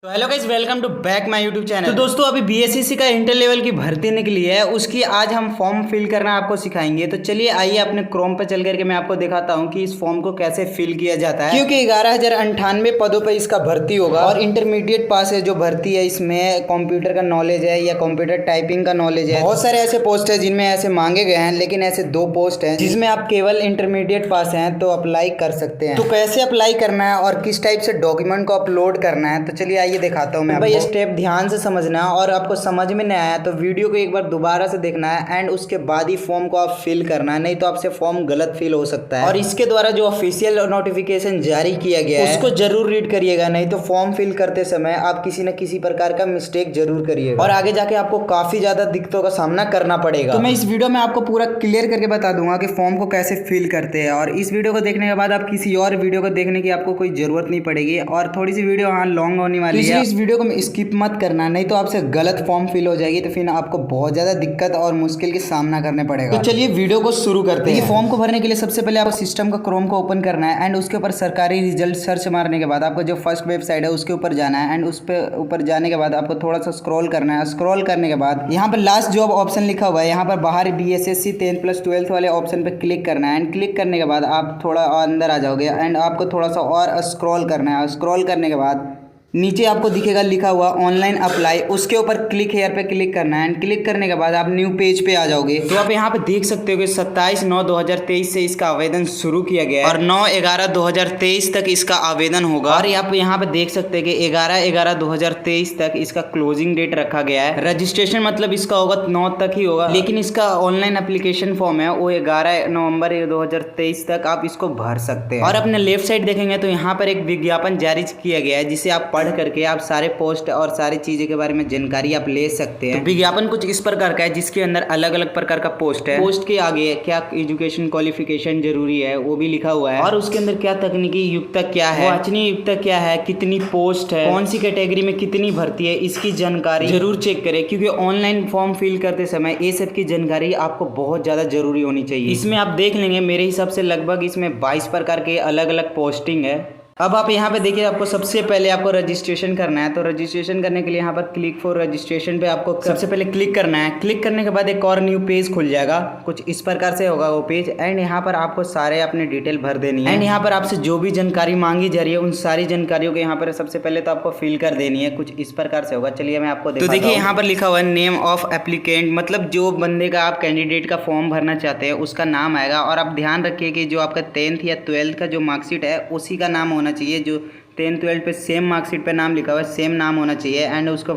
तो hello guys, welcome to back my YouTube channel. तो दोस्तों अभी बीएसएससी का इंटर लेवल की भर्ती निकली है, उसकी आज हम फॉर्म फिल करना आपको सिखाएंगे। तो चलिए आइए अपने क्रोम पे चल करके मैं आपको दिखाता हूँ कि इस फॉर्म को कैसे फिल किया जाता है। क्योंकि 11,098 पदों पर इसका भर्ती होगा और इंटरमीडिएट पास है जो भर्ती है, इसमें कंप्यूटर का नॉलेज है या कंप्यूटर टाइपिंग का नॉलेज है। बहुत सारे ऐसे पोस्ट है जिनमें ऐसे मांगे गए हैं, लेकिन ऐसे 2 पोस्ट है जिसमें आप केवल इंटरमीडिएट पास हैं तो अप्लाई कर सकते हैं। तो कैसे अप्लाई करना है और किस टाइप से डॉक्यूमेंट को अपलोड करना है, तो चलिए आइए दिखाता हूँ मैं आपको। ये स्टेप ध्यान से समझना है और आपको समझ में नहीं आया तो वीडियो को एक बार दोबारा से देखना है एंड उसके बाद ही फॉर्म को आप फिल करना है, नहीं तो आपसे फॉर्म गलत फिल हो सकता है। और इसके द्वारा जो ऑफिशियल नोटिफिकेशन जारी किया गया है उसको जरूर रीड करिएगा, नहीं तो फॉर्म फिल करते समय आप किसी न किसी प्रकार का मिस्टेक जरूर करिएगा और आगे जाके आपको काफी ज्यादा दिक्कतों का सामना करना पड़ेगा। तो मैं इस वीडियो में आपको पूरा क्लियर करके बता दूंगा कि फॉर्म को कैसे फिल करते हैं, और इस वीडियो को देखने के बाद आप किसी और वीडियो को देखने की आपको कोई जरूरत नहीं पड़ेगी। और थोड़ी सी वीडियो लॉन्ग होने वाली है, इस वीडियो को स्किप मत करना, नहीं तो आपसे गलत फॉर्म फिल हो जाएगी, तो फिर आपको बहुत ज्यादा दिक्कत और मुश्किल का सामना करने पड़ेगा। तो चलिए वीडियो को शुरू करते हैं। फॉर्म को भरने के लिए सबसे पहले आपको सिस्टम का क्रोम को ओपन करना है एंड उसके ऊपर सरकारी रिजल्ट सर्च मारने के बाद आपको जो फर्स्ट वेबसाइट है उसके ऊपर जाना है एंड उस पर ऊपर जाने के बाद आपको थोड़ा सा स्क्रॉल करना है। स्क्रॉल करने के बाद यहाँ पर लास्ट जॉब ऑप्शन लिखा हुआ है, यहाँ पर बाहर बीएसएससी 10+12 वाले ऑप्शन पे क्लिक करना है एंड क्लिक करने के बाद आप थोड़ा अंदर आ जाओगे एंड आपको थोड़ा सा और स्क्रॉल करना है। स्क्रॉल करने के बाद नीचे आपको दिखेगा लिखा हुआ ऑनलाइन अप्लाई, उसके ऊपर क्लिक हेयर पे क्लिक करना है एंड क्लिक करने के बाद आप न्यू पेज पे आ जाओगे। तो आप यहाँ पे देख सकते हो कि 27/9/2023 से इसका आवेदन शुरू किया गया है और 9/11/2023 तक इसका आवेदन होगा। और आप यहाँ पे देख सकते हैं कि 11/11/2023 तक इसका क्लोजिंग डेट रखा गया है। रजिस्ट्रेशन मतलब इसका होगा 9 तक ही होगा, लेकिन इसका ऑनलाइन एप्लीकेशन फॉर्म है वो 11 नवंबर 2023 तक आप इसको भर सकते हैं। और अपने लेफ्ट साइड देखेंगे तो यहाँ पर एक विज्ञापन जारी किया गया है जिसे आप करके आप सारे पोस्ट और सारी चीजें के बारे में जानकारी आप ले सकते हैं। तो विज्ञापन कुछ इस प्रकार का है जिसके अंदर अलग अलग प्रकार का पोस्ट है। पोस्ट के आगे क्या एजुकेशन क्वालिफिकेशन जरूरी है वो भी लिखा हुआ है, और उसके अंदर क्या तकनीकी युक्त क्या है, वाचनीय युक्त क्या है, कितनी पोस्ट है, कौन सी कैटेगरी में कितनी भर्ती है, इसकी जानकारी जरूर चेक करें, क्योंकि ऑनलाइन फॉर्म फिल करते समय ये सब की जानकारी आपको बहुत ज्यादा जरूरी होनी चाहिए। इसमें आप देख लेंगे मेरे हिसाब से लगभग इसमें 22 प्रकार के अलग अलग पोस्टिंग है। अब आप यहाँ पे देखिए, आपको सबसे पहले आपको रजिस्ट्रेशन करना है। तो रजिस्ट्रेशन करने के लिए यहाँ पर क्लिक फॉर रजिस्ट्रेशन पे आपको सबसे पहले क्लिक करना है। क्लिक करने के बाद एक और न्यू पेज खुल जाएगा, कुछ इस प्रकार से होगा वो पेज एंड यहाँ पर आपको सारे अपने डिटेल भर देनी है एंड यहाँ पर आपसे जो भी जानकारी मांगी जा रही है उन सारी जानकारियों को यहाँ पर सबसे पहले तो आपको फिल कर देनी है। कुछ इस प्रकार से होगा, चलिए मैं आपको तो देखिए यहाँ पर लिखा हुआ है नेम ऑफ एप्लीकेंट, मतलब जो बंदे का आप कैंडिडेट का फॉर्म भरना चाहते हैं उसका नाम आएगा। और आप ध्यान रखिए कि जो आपका 10th या 12th का जो मार्कशीट है उसी का नाम होना चाहिए। जो 10th 12th पे सेम मार्कशीट पे नाम लिखा हुआ है सेम नाम होना चाहिए एंड उसको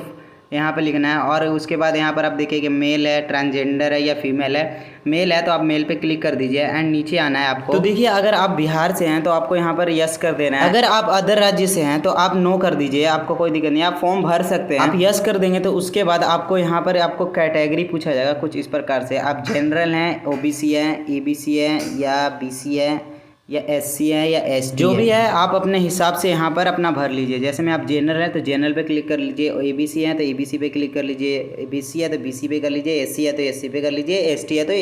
यहाँ पे लिखना है। और उसके बाद यहाँ पर आप देखिए कि मेल है, ट्रांसजेंडर है या फीमेल है। मेल है तो आप मेल पे क्लिक कर दीजिए एंड नीचे आना है आपको। तो देखिए अगर आप बिहार से हैं तो आपको यहाँ पर यस कर देना है। अगर आप अदर राज्य से हैं तो आप नो कर दीजिए, आपको कोई दिक्कत नहीं, आप फॉर्म भर सकते हैं। आप यस कर देंगे तो उसके बाद आपको यहाँ पर आपको कैटेगरी पूछा जाएगा कुछ इस प्रकार से, आप जनरल हैं, ओबीसी हैं, ईबीसी हैं या बीसी है या एससी है या एसटी जो भी है आप अपने हिसाब से यहाँ पर अपना भर लीजिए। जैसे में आप जनरल है तो जनरल पे क्लिक कर लीजिए, एबीसी है तो एबीसी पे क्लिक कर लीजिए, बीसी है तो बीसी पे कर लीजिए, एससी है तो एससी पे कर लीजिए, एसटी है तो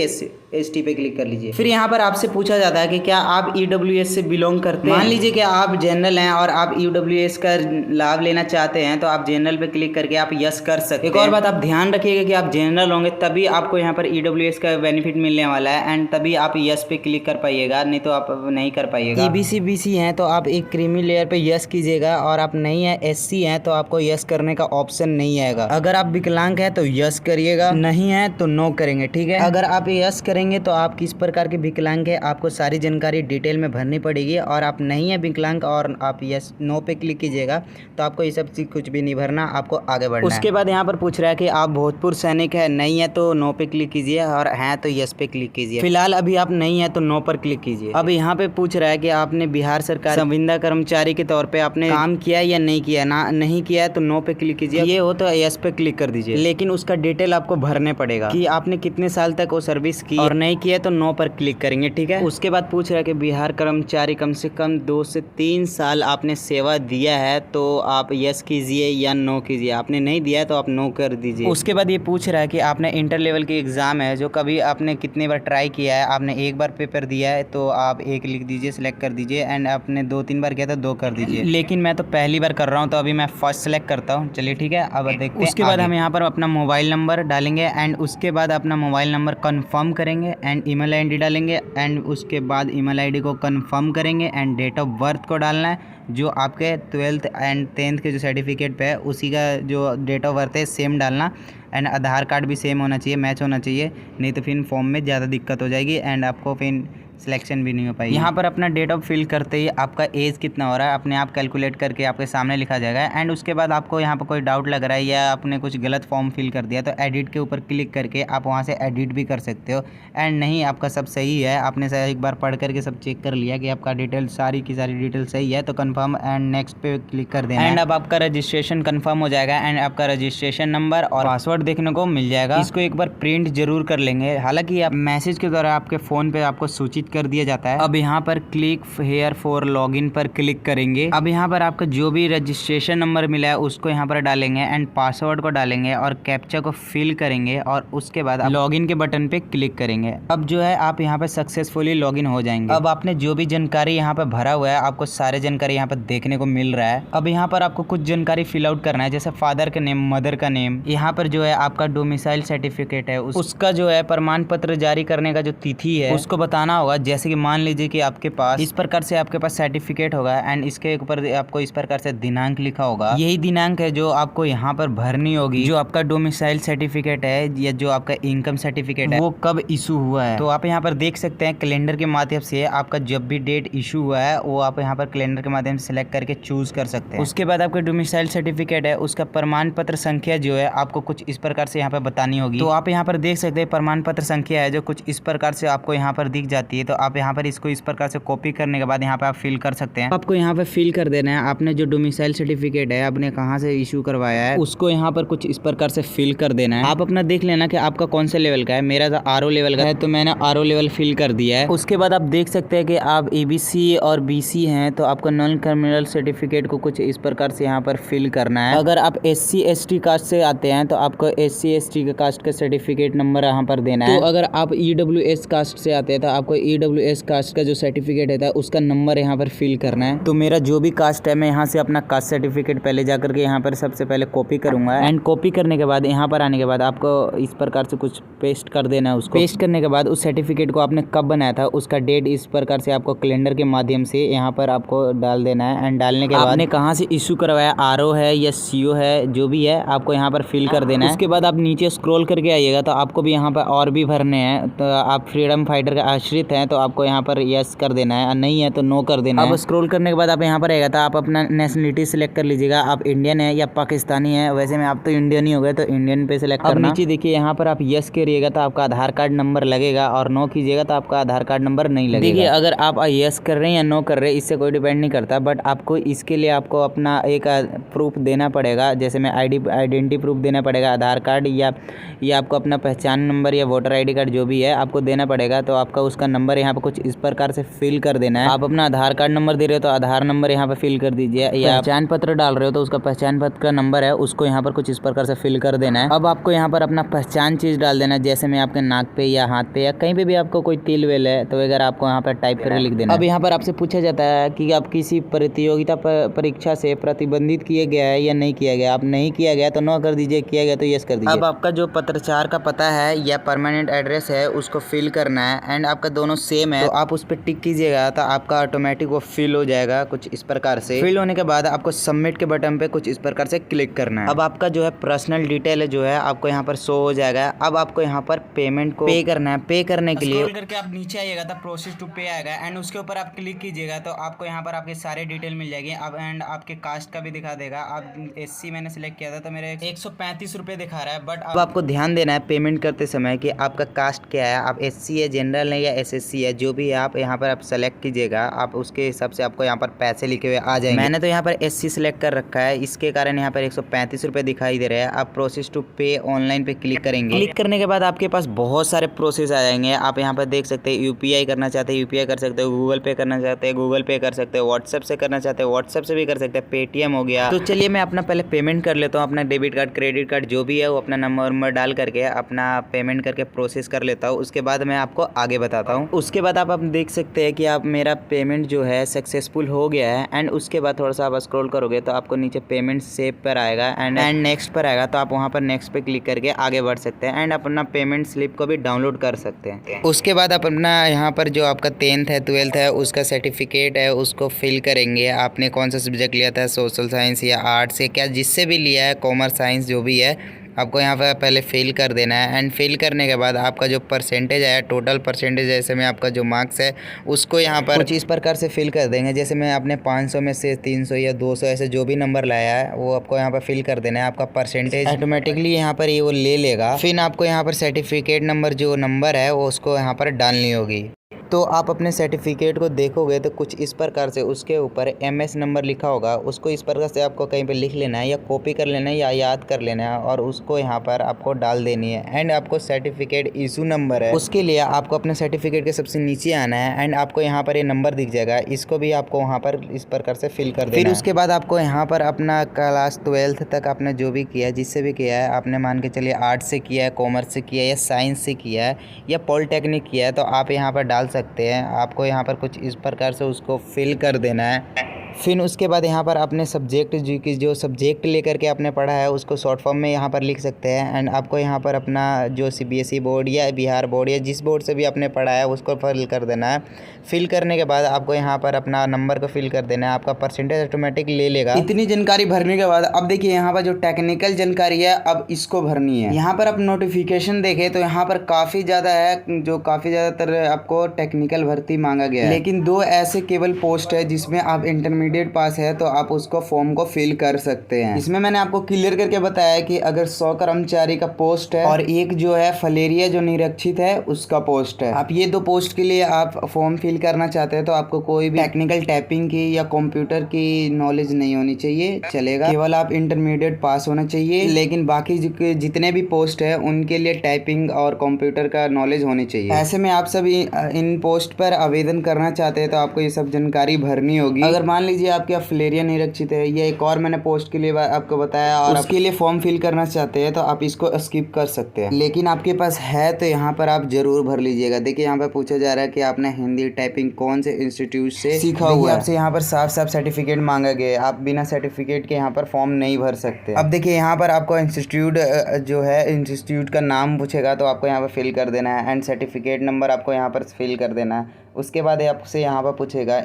एसटी पे क्लिक कर लीजिए। फिर यहाँ पर आपसे पूछा जाता है कि क्या आप ईडब्ल्यूएस से बिलोंग करते हैं। मान लीजिए कि आप जनरल हैं और आप ईडब्ल्यूएस का लाभ लेना चाहते हैं तो आप जनरल पे क्लिक करके आप यस कर सकते हैं। एक और बात आप ध्यान रखिएगा कि आप जनरल होंगे तभी आपको यहाँ पर ईडब्ल्यूएस का बेनिफिट मिलने वाला है एंड तभी आप यस पे क्लिक कर पाइएगा, नहीं तो आप नहीं कर पाइएगा। ईबीसी बीसी हैं तो आप एक क्रीमी लेयर पे यस कीजिएगा, और आप नहीं है एससी हैं तो आपको यस करने का ऑप्शन नहीं आएगा। अगर आप विकलांग हैं तो यस करिएगा, नहीं है तो नो करेंगे, ठीक है। अगर आप यस करेंगे तो आप किस प्रकार के विकलांग है आपको सारी जानकारी डिटेल में भरनी पड़ेगी, और आप नहीं है विकलांग और आप यस नो पे क्लिक कीजिएगा तो आपको ये सब चीज कुछ भी नहीं भरना, आपको आगे बढ़ना। उसके बाद यहाँ पर पूछ रहा है कि आप भोजपुर सैनिक है, नहीं है तो नो पे क्लिक कीजिए, और है तो यस पे क्लिक कीजिए। फिलहाल अभी आप नहीं है तो नो पर क्लिक कीजिए। अब यहाँ पे पूछ रहा है कि आपने बिहार सरकार संविदा कर्मचारी के तौर पे आपने काम किया या नहीं किया। नहीं किया है तो नो पे क्लिक कीजिए, ये हो तो यस पे क्लिक कर दीजिए। लेकिन उसका डिटेल आपको भरने पड़ेगा कि आपने कितने साल तक वो सर्विस की, और नहीं किया तो नो पर क्लिक करेंगे, ठीक है। उसके बाद पूछ रहा है कि बिहार कर्मचारी कम से कम 2 से 3 साल आपने सेवा दिया है तो आप यस कीजिए या नो कीजिए। आपने नहीं दिया है तो आप नो कर दीजिए। उसके बाद ये पूछ रहा है कि आपने इंटर लेवल की एग्जाम है जो कभी आपने कितने बार ट्राई किया है। आपने एक बार पेपर दिया है तो आप 1 क्लिक दीजिए, सिलेक्ट कर दीजिए एंड आपने 2-3 बार किया तो 2 कर दीजिए, लेकिन मैं तो पहली बार कर रहा हूँ तो अभी मैं फर्स्ट सेलेक्ट करता हूँ। चलिए ठीक है, अब देखते हैं। उसके बाद हम यहाँ पर अपना मोबाइल नंबर डालेंगे एंड उसके बाद अपना मोबाइल नंबर कन्फर्म करेंगे एंड ईमेल आईडी डालेंगे एंड उसके बाद ईमेल आईडी को कन्फर्म करेंगे एंड डेट ऑफ बर्थ को डालना है जो आपके 12th एंड 10th के जो सर्टिफिकेट पे है उसी का जो डेट ऑफ बर्थ है सेम डालना एंड आधार कार्ड भी सेम होना चाहिए, मैच होना चाहिए, नहीं तो फिर फॉर्म में ज़्यादा दिक्कत हो जाएगी एंड आपको फिर सिलेक्शन भी नहीं हो पाएगी। यहाँ पर अपना डेट ऑफ फिल करते ही आपका एज कितना हो रहा है अपने आप कैलकुलेट करके आपके सामने लिखा जाएगा एंड उसके बाद आपको यहाँ पर कोई डाउट लग रहा है या आपने कुछ गलत फॉर्म फिल कर दिया तो एडिट के ऊपर क्लिक करके आप वहाँ से एडिट भी कर सकते हो एंड नहीं आपका सब सही है, आपने एक बार पढ़ करके सब चेक कर लिया कि आपका डिटेल सारी की सारी डिटेल सही है तो कन्फर्म एंड नेक्स्ट पे क्लिक कर देना एंड अब आपका रजिस्ट्रेशन कन्फर्म हो जाएगा एंड आपका रजिस्ट्रेशन नंबर और पासवर्ड देखने को मिल जाएगा। इसको एक बार प्रिंट जरूर कर लेंगे, हालांकि आप मैसेज के द्वारा आपके फ़ोन पे आपको सूचित कर दिया जाता है। अब यहाँ पर क्लिक हेयर फॉर लॉगिन पर क्लिक करेंगे। अब यहाँ पर आपका जो भी रजिस्ट्रेशन नंबर मिला है उसको यहाँ पर डालेंगे एंड पासवर्ड को डालेंगे और कैप्चा को फिल करेंगे और उसके बाद लॉगिन के बटन पे क्लिक करेंगे। अब जो है आप यहाँ पर सक्सेसफुली लॉगिन हो जाएंगे। अब आपने जो भी जानकारी यहाँ पर भरा हुआ है आपको सारे जानकारी यहाँ पर देखने को मिल रहा है। अब यहाँ पर आपको कुछ जानकारी फिल आउट करना है जैसे फादर का नेम, मदर का नेम, यहाँ पर जो है आपका डोमिसाइल सर्टिफिकेट है उसका जो है प्रमाण पत्र जारी करने का जो तिथि है उसको बताना होगा। जैसे कि मान लीजिए कि आपके पास इस प्रकार से आपके पास सर्टिफिकेट होगा एंड इसके ऊपर आपको इस प्रकार से दिनांक लिखा होगा, यही दिनांक है जो आपको यहाँ पर भरनी होगी। जो आपका डोमिसाइल सर्टिफिकेट है या जो आपका इनकम सर्टिफिकेट है वो कब इशू हुआ है तो आप यहाँ पर देख सकते हैं कैलेंडर के माध्यम से आपका जब भी डेट इशू हुआ है वो आप यहाँ पर कैलेंडर के माध्यम से सिलेक्ट करके चूज कर सकते हैं। उसके बाद आपका डोमिसाइल सर्टिफिकेट है उसका प्रमाण पत्र संख्या जो है आपको कुछ इस प्रकार से यहाँ पर बतानी होगी। तो आप यहाँ पर देख सकते हैं प्रमाण पत्र संख्या है जो कुछ इस प्रकार से आपको यहाँ पर दिख जाती है। तो आप यहाँ पर इसको इस प्रकार से कॉपी करने के बाद यहाँ पे आप फिल कर सकते हैं। आपको यहाँ पे फिल कर देना है आपने जो डोमिसाइल सर्टिफिकेट है आपने कहाँ से इशू करवाया है उसको यहाँ पर कुछ इस प्रकार से फिल कर देना है। आप अपना देख लेना कि आपका कौन से लेवल का है। मेरा तो आरओ लेवल का है तो मैंने आरओ लेवल फिल कर दिया है। उसके बाद आप देख सकते हैं कि आप एबीसी और बीसी हैं तो आपको नॉन क्रिमिनल सर्टिफिकेट को कुछ इस प्रकार से यहाँ पर फिल करना है। अगर आप SC ST कास्ट से आते हैं तो आपको SC ST कास्ट का सर्टिफिकेट नंबर यहाँ पर देना है। तो अगर आप EWS कास्ट से आते हैं तो आपको EWS कास्ट का जो सर्टिफिकेट है उसका नंबर यहाँ पर फिल करना है। तो मेरा जो भी कास्ट है मैं यहाँ से अपना कास्ट सर्टिफिकेट पहले जाकर के यहाँ पर सबसे पहले कॉपी करूंगा एंड कॉपी करने के बाद यहाँ पर आने के बाद आपको इस प्रकार से कुछ पेस्ट कर देना है। उसको पेस्ट करने के बाद उस सर्टिफिकेट को आपने कब बनाया था उसका डेट इस प्रकार से आपको कैलेंडर के माध्यम से यहाँ पर आपको डाल देना है एंड डालने के बाद आपने कहाँ से इशू करवाया आरओ है या CO है जो भी है आपको यहाँ पर फिल कर देना है। उसके बाद आप नीचे स्क्रॉल करके आइएगा तो आपको भी यहाँ पर और भी भरने हैं। तो आप फ्रीडम फाइटर का आश्रित हैं तो आपको यहाँ पर यस कर देना है, नहीं है तो नो कर देना है। अब स्क्रॉल करने के बाद आप यहाँ पर आएगा तो आप अपना नेशनलिटी सिलेक्ट कर लीजिएगा, आप इंडियन है या पाकिस्तानी है। वैसे में आप तो इंडियन ही हो गए तो इंडियन पे सिलेक्ट करना। नीचे देखिए यहाँ पर आप यस करिएगा तो आपका आधार कार्ड नंबर लगेगा और नो कीजिएगा तो आपका आधार कार्ड नंबर नहीं लगेगा। देखिए अगर आप यस कर रहे हैं या नो कर रहे हैं इससे कोई डिपेंड नहीं करता, बट आपको इसके लिए आपको अपना एक प्रूफ देना पड़ेगा। जैसे में आइडेंटिटी प्रूफ देना पड़ेगा, आधार कार्ड या आपको अपना पहचान नंबर या वोटर ID कार्ड जो भी है आपको देना पड़ेगा। तो आपका उसका नंबर यहाँ पर कुछ इस प्रकार से फिल कर देना है। आप अपना आधार कार्ड नंबर दे रहे हो तो आधार नंबर यहाँ पर फिल कर दीजिए, या पहचान पत्र डाल रहे हो तो उसका पहचान पत्र का नंबर है उसको यहाँ पर कुछ इस प्रकार से फिल कर देना है। अब आपको यहाँ पर अपना पहचान चीज डाल देना है, जैसे में आपके नाक पे या हाथ पे या कहीं पे भी आपको कोई तिल वेल है तो अगर आपको यहाँ पर टाइप करके लिख देना। अब यहाँ पर आपसे पूछा जाता है कि आप किसी प्रतियोगिता परीक्षा से प्रतिबंधित किए गया है या नहीं किया गया। आप नहीं किया गया तो नो कर दीजिए, किया गया तो यस कर दीजिए। अब आपका जो पत्राचार का पता है या परमानेंट एड्रेस है उसको फिल करना है एंड आपका दोनों सेम है तो आप उस पर टिक कीजिएगा तो आपका ऑटोमेटिक वो फिल हो जाएगा कुछ इस प्रकार से। फिल होने के बाद आपको सबमिट के बटन पे कुछ इस प्रकार से क्लिक करना है। अब आपका जो है पर्सनल डिटेल है जो है आपको यहाँ पर शो हो जाएगा। अब आपको यहाँ पर पेमेंट को पे करना है। पे करने के लिए करके आप नीचे आइएगा तो प्रोसेस टू पे आएगा एंड उसके ऊपर आप क्लिक कीजिएगा तो आपको यहाँ पर आपके सारे डिटेल मिल जाएगी। अब एंड आपके कास्ट का भी दिखा देगा। अब SC मैंने सिलेक्ट किया था तो मेरे 135 रुपये दिखा रहा है। बट अब आपको ध्यान देना है पेमेंट करते समय कि आपका कास्ट क्या है, आप SC है, जनरल है या SSC है, जो भी आप यहाँ पर आप सेलेक्ट कीजिएगा आप उसके हिसाब से आपको यहाँ पर पैसे लिखे हुए आ जाएंगे। मैंने तो यहाँ पर SC सिलेक्ट कर रखा है इसके कारण यहाँ पर 135 रुपये दिखाई दे रहे हैं। आप प्रोसेस टू पे ऑनलाइन पे क्लिक करेंगे। क्लिक करने के बाद आपके पास बहुत सारे प्रोसेस आ जाएंगे। आप यहाँ पर देख सकते हैं UPI करना चाहते हैं UPI कर सकते हो, गूगल पे करना चाहते हैं गूगल पे कर सकते हो, व्हाट्सएप से करना चाहते हैं व्हाट्सएप से भी कर सकते हैं, पेटीएम हो गया। तो चलिए मैं अपना पहले पेमेंट कर लेता हूँ। अपना डेबिट कार्ड क्रेडिट कार्ड जो भी है वो अपना नंबर डाल करके अपना पेमेंट करके प्रोसेस कर लेता हूँ। उसके बाद मैं आपको आगे बताता हूँ। उसके बाद आप देख सकते हैं कि आप मेरा पेमेंट जो है सक्सेसफुल हो गया है। एंड उसके बाद थोड़ा सा आप स्क्रॉल करोगे तो आपको नीचे पेमेंट सेव पर आएगा एंड नेक्स्ट पर आएगा, तो आप वहाँ पर नेक्स्ट पे क्लिक करके आगे बढ़ सकते हैं एंड अपना पेमेंट स्लिप को भी डाउनलोड कर सकते हैं। उसके बाद आप अपना यहाँ पर जो आपका 10th है 12th है उसका सर्टिफिकेट है उसको फिल करेंगे। आपने कौन सा सब्जेक्ट लिया था, सोशल साइंस या आर्ट्स या क्या, जिससे भी लिया है, कॉमर्स साइंस जो भी है, आपको यहाँ पर पहले फिल कर देना है। एंड फिल करने के बाद आपका जो परसेंटेज है, टोटल परसेंटेज ऐसे में आपका जो मार्क्स है उसको यहाँ पर कुछ इस प्रकार से फिल कर देंगे। जैसे मैं आपने 500 में से 300 या 200 ऐसे जो भी नंबर लाया है वो आपको यहाँ पर फिल कर देना है। आपका परसेंटेज ऑटोमेटिकली यहाँ पर ये वो ले लेगा। फिर आपको यहाँ पर सर्टिफिकेट नंबर जो नंबर है वो उसको यहाँ पर डालनी होगी। तो आप अपने सर्टिफिकेट को देखोगे तो कुछ इस प्रकार से उसके ऊपर MS नंबर लिखा होगा, उसको इस प्रकार से आपको कहीं पे लिख लेना है या कॉपी कर लेना है या याद कर लेना है और उसको यहाँ पर आपको डाल देनी है। एंड आपको सर्टिफिकेट इशू नंबर है, उसके लिए आपको अपने सर्टिफिकेट के सबसे नीचे आना है एंड आपको यहाँ पर ये नंबर दिख जाएगा, इसको भी आपको वहाँ पर इस प्रकार से फिल कर देना है। फिर उसके बाद आपको यहाँ पर अपना क्लास 12th तक आपने जो भी किया है, जिससे भी किया है, आपने मान के चलिए आर्ट्स से किया है, कॉमर्स से किया है या साइंस से किया है या पॉलिटेक्निक किया है, तो आप यहाँ पर डाल सकते हैं। आपको यहाँ पर कुछ इस प्रकार से उसको फिल कर देना है। फिर उसके बाद यहाँ पर अपने सब्जेक्ट जो सब्जेक्ट लेकर के आपने पढ़ा है उसको शॉर्ट फॉर्म में यहाँ पर लिख सकते हैं। एंड आपको यहाँ पर अपना जो CBSE बोर्ड या बिहार बोर्ड या जिस बोर्ड से भी आपने पढ़ा है उसको फिल कर देना है। फिल करने के बाद आपको यहाँ पर अपना नंबर को फिल कर देना है, आपका परसेंटेज ऑटोमेटिक ले लेगा। इतनी जानकारी भरने के बाद अब देखिए यहाँ पर जो टेक्निकल जानकारी है अब इसको भरनी है। यहाँ पर आप नोटिफिकेशन देखें तो यहाँ पर काफ़ी ज़्यादा है, जो काफ़ी ज़्यादातर आपको टेक्निकल भर्ती मांगा गया है, लेकिन 2 ऐसे केवल पोस्ट है जिसमें आप इंटरमीडिएट पास है तो आप उसको फॉर्म को फिल कर सकते हैं। इसमें मैंने आपको क्लियर करके बताया कि अगर 100 कर्मचारी का पोस्ट है और एक जो है फलेरिया जो निरक्षित है उसका पोस्ट है, आप ये 2 पोस्ट के लिए आप फॉर्म फिल करना चाहते हैं तो आपको कोई भी टेक्निकल टाइपिंग की या कंप्यूटर की नॉलेज नहीं होनी चाहिए, चलेगा। केवल आप इंटरमीडिएट पास होना चाहिए, लेकिन बाकी जितने भी पोस्ट है उनके लिए टाइपिंग और कंप्यूटर का नॉलेज होनी चाहिए। ऐसे में आप सभी इन पोस्ट पर आवेदन करना चाहते हैं तो आपको ये सब जानकारी भरनी होगी। अगर मान लीजिए आपके फलेरिया निरक्षित है या एक और मैंने पोस्ट के लिए आपको बताया और उसके लिए फॉर्म फिल करना चाहते हैं तो आप इसको स्किप कर सकते हैं, लेकिन आपके पास है तो यहाँ पर आप जरूर भर लीजिएगा। देखिए यहाँ पर पूछा जा रहा है कि आपने हिंदी टाइपिंग कौन से इंस्टीट्यूट से सीखा हुआ है। आपसे यहाँ पर साफ साफ सर्टिफिकेट मांगा गया, आप बिना सर्टिफिकेट के यहाँ पर फॉर्म नहीं भर सकते। अब देखिए यहाँ पर आपको इंस्टीट्यूट जो है इंस्टीट्यूट का नाम पूछेगा तो आपको यहाँ पर फिल कर देना है एंड सर्टिफिकेट नंबर आपको यहाँ पर फिल कर देना है। उसके बाद आपसे यहाँ पर पूछेगा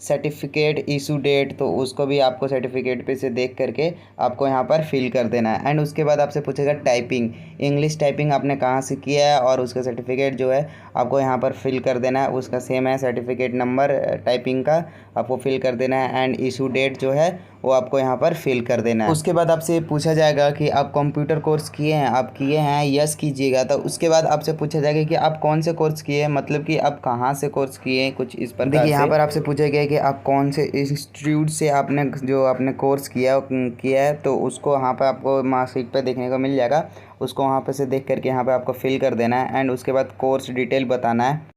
सर्टिफिकेट इशू डेट, तो उसको भी आपको सर्टिफिकेट पे से देख करके आपको यहाँ पर फिल कर देना है। एंड उसके बाद आपसे पूछेगा टाइपिंग, इंग्लिश टाइपिंग आपने कहाँ से किया है और उसका सर्टिफिकेट जो है आपको यहाँ पर फिल कर देना है। उसका सेम है, सर्टिफिकेट नंबर टाइपिंग का आपको फिल कर देना है एंड इशू डेट जो है वो आपको यहाँ पर फिल कर देना है। उसके बाद आपसे पूछा जाएगा कि आप कंप्यूटर कोर्स किए हैं, आप किए हैं यस कीजिएगा। तो उसके बाद आपसे पूछा जाएगा कि आप कौन से कोर्स किए हैं, मतलब कि आप कहाँ से कोर्स किए हैं, कुछ इस पर। देखिए यहाँ पर आपसे पूछा गया कि आप कौन से इंस्टीट्यूट से आपने जो आपने कोर्स किया है, तो उसको वहाँ पर आपको मार्कशीट पर देखने को मिल जाएगा। उसको वहाँ पर से देख करके यहाँ पर आपको फिल कर देना है एंड उसके बाद कोर्स डिटेल बताना है।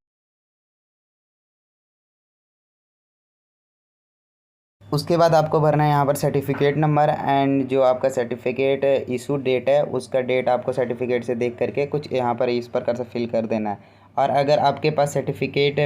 उसके बाद आपको भरना है यहाँ पर सर्टिफिकेट नंबर एंड जो आपका सर्टिफिकेट इशू डेट है उसका डेट आपको सर्टिफिकेट से देख करके कुछ यहाँ पर इस प्रकार से फिल कर देना है। और अगर आपके पास सर्टिफिकेट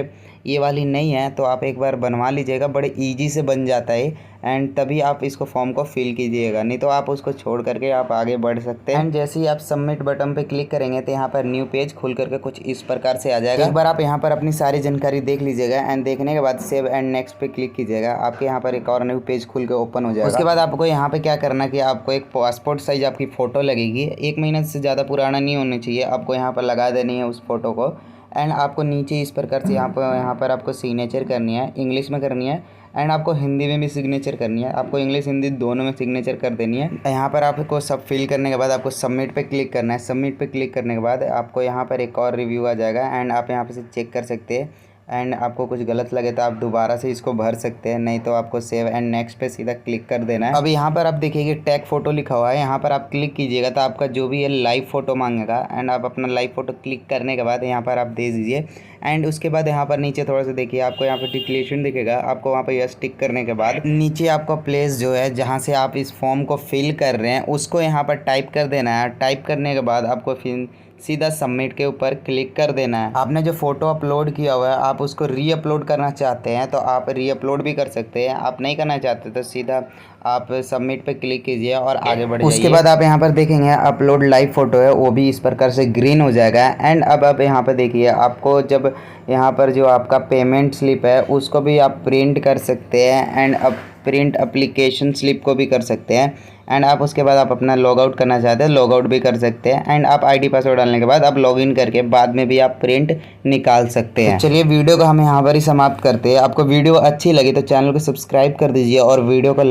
ये वाली नहीं है तो आप एक बार बनवा लीजिएगा, बड़े इजी से बन जाता है एंड तभी आप इसको फॉर्म को फिल कीजिएगा, नहीं तो आप उसको छोड़ करके आप आगे बढ़ सकते हैं। एंड जैसे ही आप सबमिट बटन पे क्लिक करेंगे तो यहाँ पर न्यू पेज खुल करके कुछ इस प्रकार से आ जाएगा। एक बार आप यहाँ पर अपनी सारी जानकारी देख लीजिएगा एंड देखने के बाद सेव एंड नेक्स्ट पे क्लिक कीजिएगा, आपके यहाँ पर एक और न्यू पेज खुल के ओपन हो जाएगा। उसके बाद आपको यहाँ पे क्या करना कि आपको एक पासपोर्ट साइज आपकी फ़ोटो लगेगी, 1 महीने से ज़्यादा पुराना नहीं होना चाहिए, आपको यहाँ पर लगा देनी है उस फोटो को। एंड आपको नीचे इस प्रकार से यहाँ पर आपको सिग्नेचर करनी है, इंग्लिश में करनी है एंड आपको हिंदी में भी सिग्नेचर करनी है। आपको इंग्लिश हिंदी दोनों में सिग्नेचर कर देनी है। यहाँ पर आपको सब फिल करने के बाद आपको सबमिट पे क्लिक करना है। सबमिट पे क्लिक करने के बाद आपको यहाँ पर एक और रिव्यू आ जाएगा एंड आप यहाँ पर से चेक कर सकते हैं एंड आपको कुछ गलत लगे तो आप दोबारा से इसको भर सकते हैं, नहीं तो आपको सेव एंड नेक्स्ट पे सीधा क्लिक कर देना है। अब यहाँ पर आप देखिए टैग फोटो लिखा हुआ है, यहाँ पर आप क्लिक कीजिएगा तो आपका जो भी है लाइव फोटो मांगेगा एंड आप अपना लाइव फोटो क्लिक करने के बाद यहाँ पर आप दे दीजिए एंड उसके बाद यहाँ पर नीचे थोड़ा सा देखिए, आपको यहाँ पर डिक्लेरेशन दिखेगा। आपको वहाँ पर यस टिक करने के बाद नीचे आपको प्लेस जो है जहाँ से आप इस फॉर्म को फिल कर रहे हैं उसको यहाँ पर टाइप कर देना है। टाइप करने के बाद आपको फिर सीधा सबमिट के ऊपर क्लिक कर देना है। आपने जो फोटो अपलोड किया हुआ है आप उसको रीअपलोड करना चाहते हैं तो आप रीअपलोड भी कर सकते हैं। आप नहीं करना चाहते तो सीधा आप सबमिट पे क्लिक कीजिए और आगे बढ़ जाइए। उसके बाद आप यहाँ पर देखेंगे अपलोड लाइव फोटो है, वो भी इस प्रकार से ग्रीन हो जाएगा। एंड अब आप यहाँ पर देखिए, आपको जब यहाँ पर जो आपका पेमेंट स्लिप है उसको भी आप प्रिंट कर सकते हैं। एंड अब प्रिंट एप्लीकेशन स्लिप को भी कर सकते हैं। एंड आप उसके बाद आप अपना लॉग आउट करना चाहते हैं लॉग आउट भी कर सकते हैं। एंड आप आईडी पासवर्ड डालने के बाद आप लॉगिन करके बाद में भी आप प्रिंट निकाल सकते हैं। तो चलिए वीडियो को हम यहाँ पर ही समाप्त करते हैं। आपको वीडियो अच्छी लगी तो चैनल को सब्सक्राइब कर दीजिए और वीडियो को